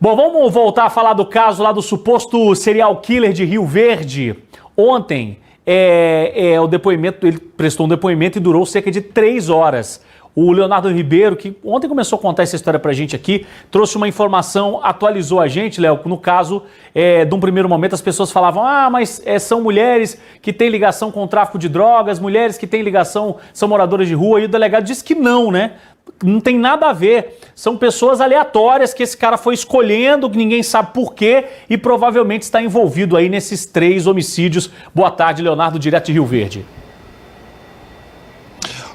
Bom, vamos voltar a falar do caso lá do suposto serial killer de Rio Verde. Ontem, o depoimento, ele prestou um depoimento e durou cerca de 3 horas. O Leonardo Ribeiro, que ontem começou a contar essa história pra gente aqui, trouxe uma informação, atualizou a gente, Léo, no caso, de um primeiro momento as pessoas falavam, mas são mulheres que têm ligação com o tráfico de drogas, mulheres que têm ligação, são moradoras de rua, e o delegado disse que não, né? Não tem nada a ver, são pessoas aleatórias que esse cara foi escolhendo, que ninguém sabe por quê e provavelmente está envolvido aí nesses 3 homicídios. Boa tarde, Leonardo, direto de Rio Verde.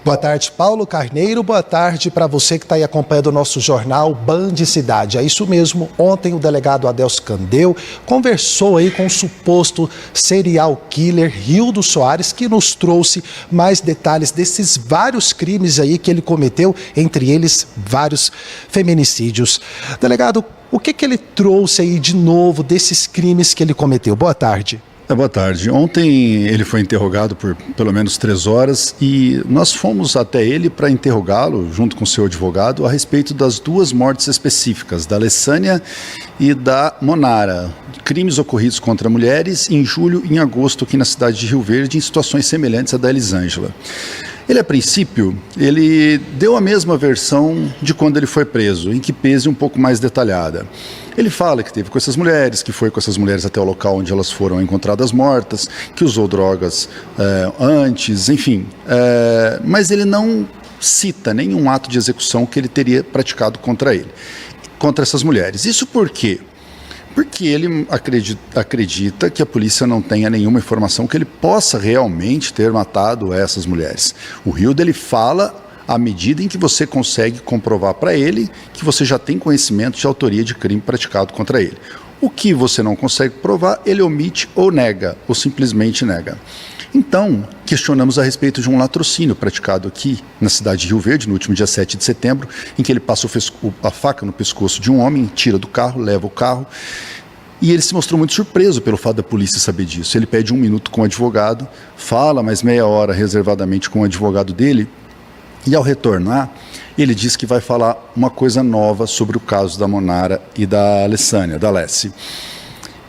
Boa tarde, Paulo Carneiro. Boa tarde para você que está aí acompanhando o nosso jornal Band Cidade. É isso mesmo, ontem o delegado Adelso Candeu conversou aí com o suposto serial killer Rildo Soares, que nos trouxe mais detalhes desses vários crimes aí que ele cometeu, entre eles vários feminicídios. Delegado, o que ele trouxe aí de novo desses crimes que ele cometeu? Boa tarde. Boa tarde. Ontem ele foi interrogado por pelo menos 3 horas e nós fomos até ele para interrogá-lo, junto com seu advogado, a respeito das 2 mortes específicas, da Alessânia e da Monara. Crimes ocorridos contra mulheres em julho e em agosto aqui na cidade de Rio Verde, em situações semelhantes à da Elisângela. Ele, a princípio, ele deu a mesma versão de quando ele foi preso, em que pese um pouco mais detalhada. Ele fala que teve com essas mulheres, que foi com essas mulheres até o local onde elas foram encontradas mortas, que usou drogas antes, enfim. Mas ele não cita nenhum ato de execução que ele teria praticado contra essas mulheres. Isso por quê? Porque ele acredita que a polícia não tenha nenhuma informação que ele possa realmente ter matado essas mulheres. O Rildo, ele fala à medida em que você consegue comprovar para ele que você já tem conhecimento de autoria de crime praticado contra ele. O que você não consegue provar, ele omite ou nega, ou simplesmente nega. Então, questionamos a respeito de um latrocínio praticado aqui na cidade de Rio Verde, no último dia 7 de setembro, em que ele passa a faca no pescoço de um homem, tira do carro, leva o carro, e ele se mostrou muito surpreso pelo fato da polícia saber disso. Ele pede 1 minuto com o advogado, fala mais meia hora reservadamente com o advogado dele, e ao retornar, ele diz que vai falar uma coisa nova sobre o caso da Monara e da Alessânia, da Alessi.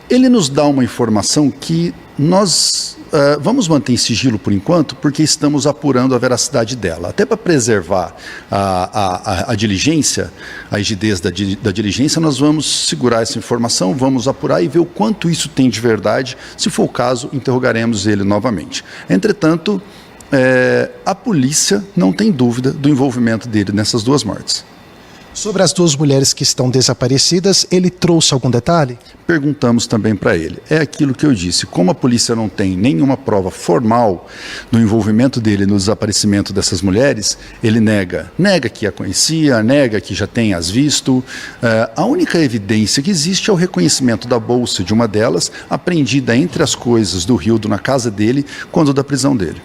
Ele nos dá uma informação que nós vamos manter em sigilo por enquanto, porque estamos apurando a veracidade dela. Até para preservar a diligência, a rigidez da diligência, nós vamos segurar essa informação, vamos apurar e ver o quanto isso tem de verdade. Se for o caso, interrogaremos ele novamente. Entretanto, a polícia não tem dúvida do envolvimento dele nessas 2 mortes. Sobre as 2 mulheres que estão desaparecidas, ele trouxe algum detalhe? Perguntamos também para ele. É aquilo que eu disse, como a polícia não tem nenhuma prova formal do envolvimento dele no desaparecimento dessas mulheres, ele nega. Nega que a conhecia, nega que já tem as visto. A única evidência que existe é o reconhecimento da bolsa de uma delas, apreendida entre as coisas do Rildo na casa dele, quando da prisão dele.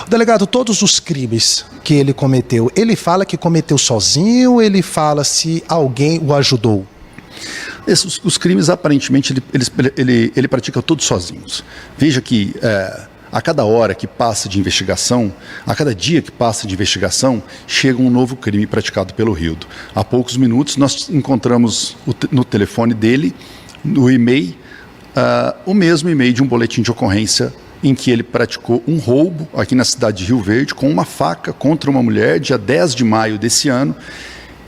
Delegado, todos os crimes que ele cometeu, ele fala que cometeu sozinho, ele fala se alguém o ajudou? Os crimes, aparentemente, ele pratica todos sozinhos. Veja que a cada hora que passa de investigação, a cada dia que passa de investigação, chega um novo crime praticado pelo Rildo. Há poucos minutos nós encontramos no telefone dele, no e-mail, o mesmo e-mail de um boletim de ocorrência em que ele praticou um roubo aqui na cidade de Rio Verde com uma faca contra uma mulher, dia 10 de maio desse ano.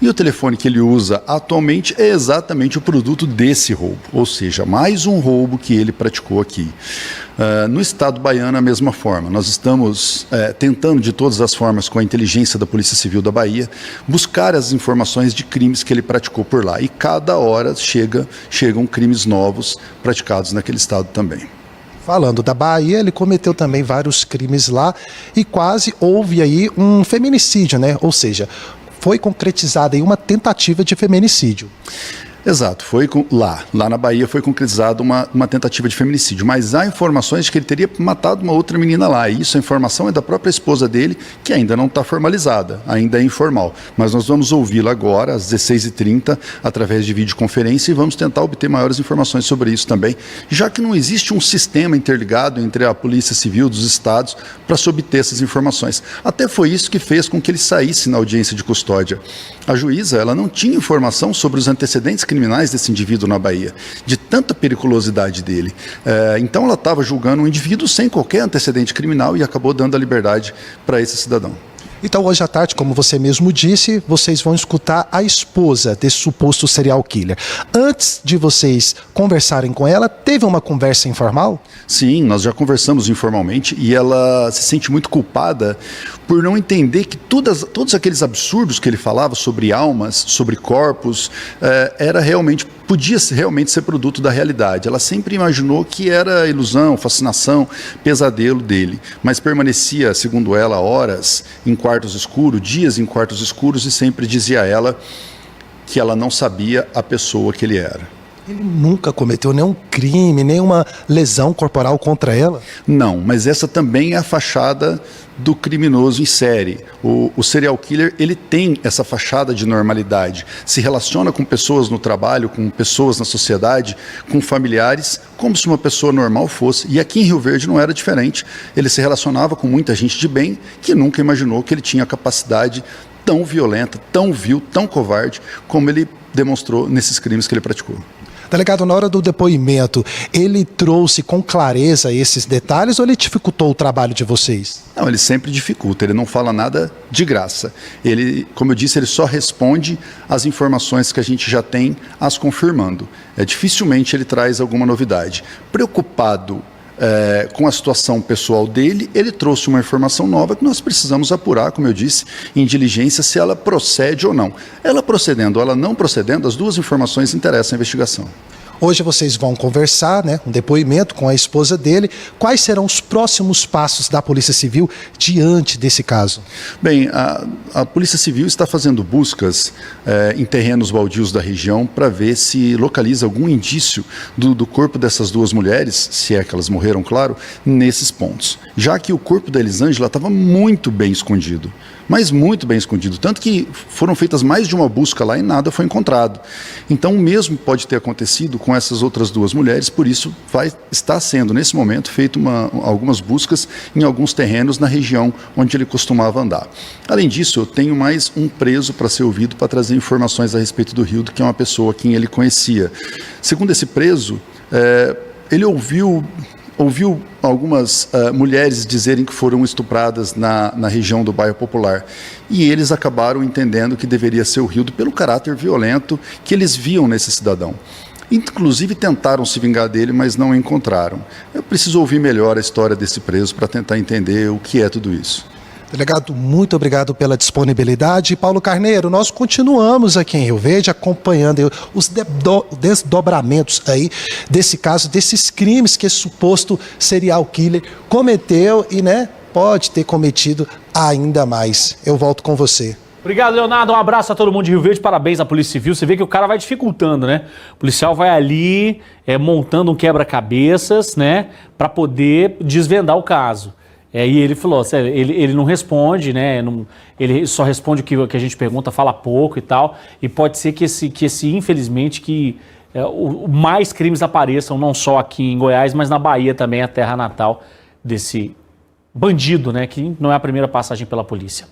E o telefone que ele usa atualmente é exatamente o produto desse roubo, ou seja, mais um roubo que ele praticou aqui. No estado baiano, a mesma forma. Nós estamos tentando de todas as formas, com a inteligência da Polícia Civil da Bahia, buscar as informações de crimes que ele praticou por lá. E cada hora chegam crimes novos praticados naquele estado também. Falando da Bahia, ele cometeu também vários crimes lá e quase houve aí um feminicídio, né? Ou seja, foi concretizada aí uma tentativa de feminicídio. Exato, lá na Bahia foi concretizada uma tentativa de feminicídio, mas há informações de que ele teria matado uma outra menina lá, e isso, a informação é da própria esposa dele, que ainda não está formalizada, ainda é informal, mas nós vamos ouvi-la agora, às 16h30, através de videoconferência, e vamos tentar obter maiores informações sobre isso também, já que não existe um sistema interligado entre a Polícia Civil dos estados para se obter essas informações. Até foi isso que fez com que ele saísse na audiência de custódia. A juíza, ela não tinha informação sobre os antecedentes criminais desse indivíduo na Bahia, de tanta periculosidade dele. Então ela estava julgando um indivíduo sem qualquer antecedente criminal e acabou dando a liberdade para esse cidadão. Então, hoje à tarde, como você mesmo disse, vocês vão escutar a esposa desse suposto serial killer. Antes de vocês conversarem com ela, teve uma conversa informal? Sim, nós já conversamos informalmente e ela se sente muito culpada por não entender que todos aqueles absurdos que ele falava sobre almas, sobre corpos, podia realmente ser produto da realidade. Ela sempre imaginou que era ilusão, fascinação, pesadelo dele, mas permanecia, segundo ela, horas em quartos escuros, dias em quartos escuros, e sempre dizia a ela que ela não sabia a pessoa que ele era. Ele nunca cometeu nenhum crime, nenhuma lesão corporal contra ela? Não, mas essa também é a fachada do criminoso em série. O serial killer, ele tem essa fachada de normalidade, se relaciona com pessoas no trabalho, com pessoas na sociedade, com familiares, como se uma pessoa normal fosse. E aqui em Rio Verde não era diferente. Ele se relacionava com muita gente de bem que nunca imaginou que ele tinha a capacidade tão violenta, tão vil, tão covarde, como ele demonstrou nesses crimes que ele praticou. Delegado, na hora do depoimento, ele trouxe com clareza esses detalhes ou ele dificultou o trabalho de vocês? Não, ele sempre dificulta, ele não fala nada de graça. Ele, como eu disse, ele só responde as informações que a gente já tem, as confirmando. Dificilmente ele traz alguma novidade. Preocupado com a situação pessoal dele, ele trouxe uma informação nova que nós precisamos apurar, como eu disse, em diligência, se ela procede ou não. Ela procedendo ou ela não procedendo, as duas informações interessam a investigação. Hoje vocês vão conversar, um depoimento com a esposa dele. Quais serão os próximos passos da Polícia Civil diante desse caso? Bem, a Polícia Civil está fazendo buscas em terrenos baldios da região para ver se localiza algum indício do corpo dessas duas mulheres, se é que elas morreram, claro, nesses pontos. Já que o corpo da Elisângela estava muito bem escondido, mas muito bem escondido, tanto que foram feitas mais de uma busca lá e nada foi encontrado. Então o mesmo pode ter acontecido com essas outras duas mulheres, por isso está sendo nesse momento feito algumas buscas em alguns terrenos na região onde ele costumava andar. Além disso, eu tenho mais um preso para ser ouvido para trazer informações a respeito do Rildo, que é uma pessoa a quem ele conhecia. Segundo esse preso, ele ouviu algumas mulheres dizerem que foram estupradas na região do bairro Popular. E eles acabaram entendendo que deveria ser o Rildo pelo caráter violento que eles viam nesse cidadão. Inclusive tentaram se vingar dele, mas não encontraram. Eu preciso ouvir melhor a história desse preso para tentar entender o que é tudo isso. Delegado, muito obrigado pela disponibilidade. Paulo Carneiro, nós continuamos aqui em Rio Verde acompanhando os desdobramentos aí desse caso, desses crimes que esse suposto serial killer cometeu e, pode ter cometido ainda mais. Eu volto com você. Obrigado, Leonardo. Um abraço a todo mundo de Rio Verde. Parabéns à Polícia Civil. Você vê que o cara vai dificultando, né? O policial vai ali montando um quebra-cabeças, para poder desvendar o caso. E ele falou, ele não responde, ele só responde o que a gente pergunta, fala pouco e tal. E pode ser que infelizmente, mais crimes apareçam, não só aqui em Goiás, mas na Bahia também, a terra natal desse bandido, que não é a primeira passagem pela polícia.